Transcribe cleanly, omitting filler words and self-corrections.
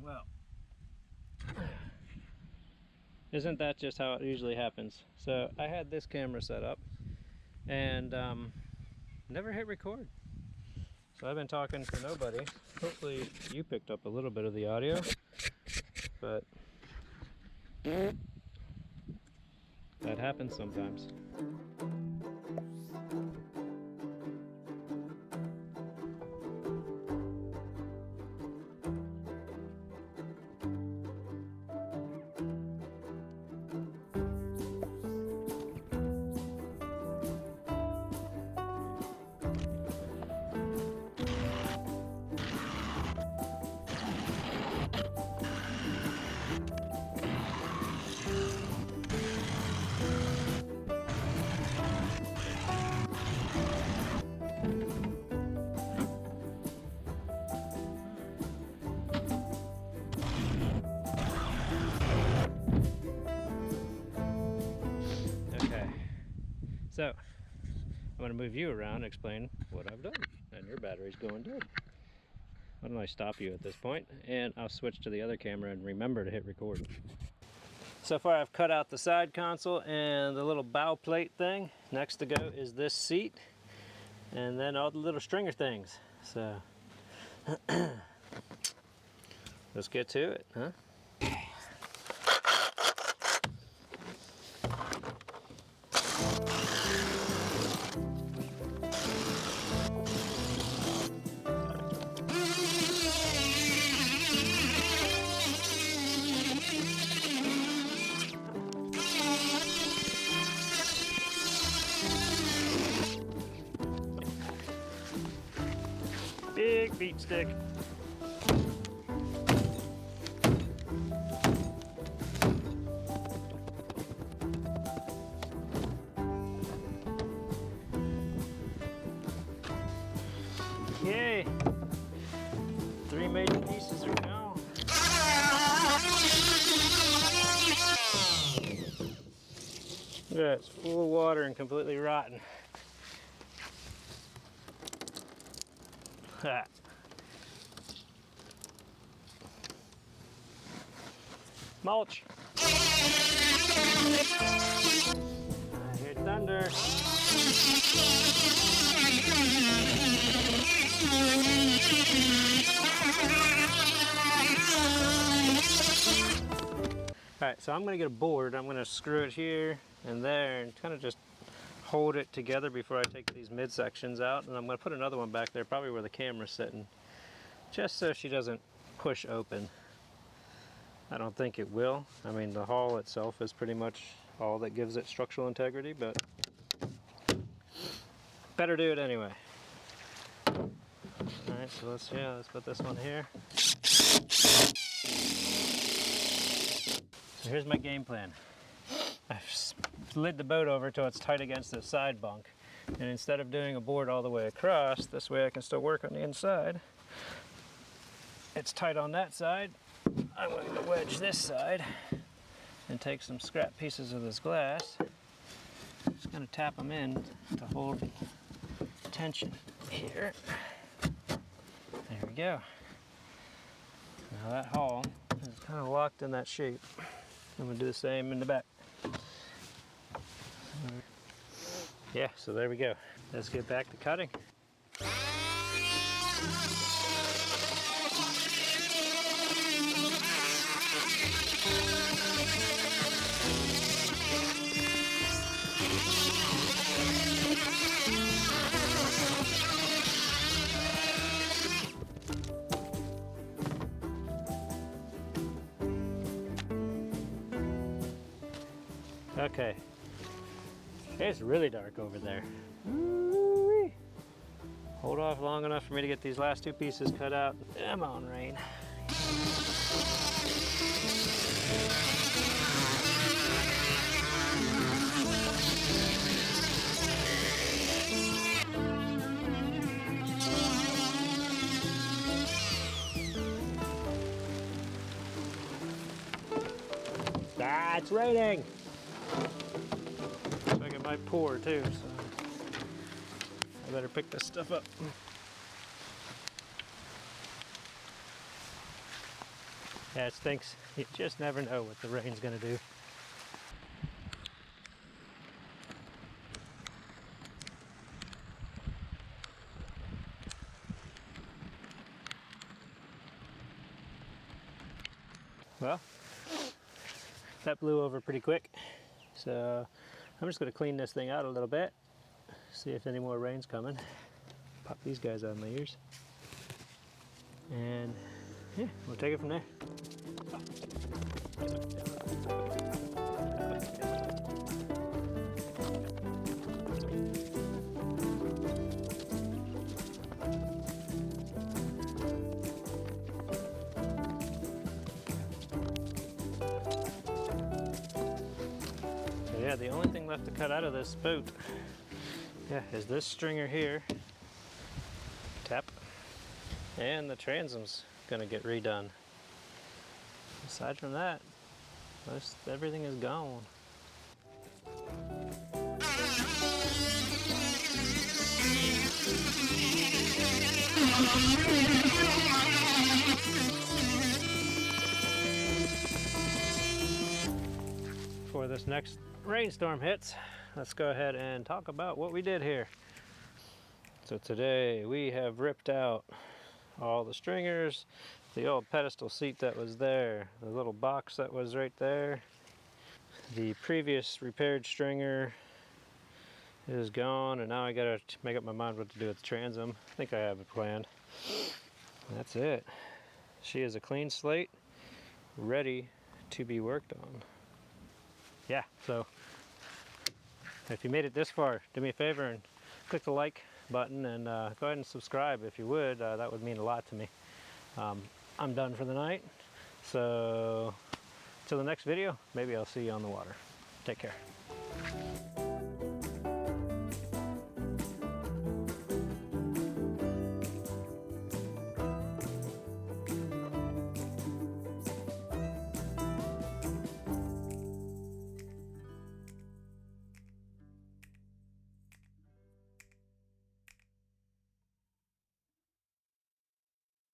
Well, isn't that just how it usually happens? So I had this camera set up and never hit record. So I've been talking to nobody. Hopefully you picked up a little bit of the audio, but that happens sometimes. So, I'm going to move you around and explain what I've done. And your battery's going dead. Why don't I stop you at this point, and I'll switch to the other camera and remember to hit record. So far I've cut out the side console and the little bow plate thing. Next to go is this seat, and then all the little stringer things. So, let's get to it, huh? Big beat stick. Yay! 3 major pieces are gone. Look at that, it's full of water and completely rotten. Mulch. I hear thunder. Alright, so I'm going to get a board. I'm going to screw it here and there and kind of just hold it together before I take these midsections out, and I'm going to put another one back there, probably where the camera's sitting, just so she doesn't push open. I don't think it will. I mean, the hull itself is pretty much all that gives it structural integrity, but better do it anyway. Alright, so let's put this one here. So here's my game plan. I've slid the boat over till it's tight against the side bunk, and instead of doing a board all the way across, this way I can still work on the inside. It's tight on that side. I'm going to wedge this side and take some scrap pieces of this glass. Just going to tap them in to hold tension here. There we go. Now that hull is kind of locked in that shape. I'm going to do the same in the back. Yeah, so there we go. Let's get back to cutting. Okay, it's really dark over there. Ooh-wee. Hold off long enough for me to get these last 2 pieces cut out. Come on, rain. Ah, it's raining. Looks like it might pour too, so I better pick this stuff up. Yeah, it stinks. You just never know what the rain's gonna do. Well, that blew over pretty quick. So I'm just gonna clean this thing out a little bit, see if any more rain's coming. Pop these guys out of my ears. And yeah, we'll take it from there. So yeah, the only thing left to cut out of this boat, yeah, is this stringer here. Tap. And the transom's gonna get redone. Aside from that, most everything is gone. Before this next rainstorm hits, let's go ahead and talk about what we did here. So today we have ripped out all the stringers, the old pedestal seat that was there, the little box that was right there. The previous repaired stringer is gone, and now I gotta make up my mind what to do with the transom. I think I have it planned. That's it. She is a clean slate, ready to be worked on. Yeah, so if you made it this far, do me a favor and click the like button, and go ahead and subscribe if you would. That would mean a lot to me. I'm done for the night, so till the next video, maybe I'll see you on the water. Take care.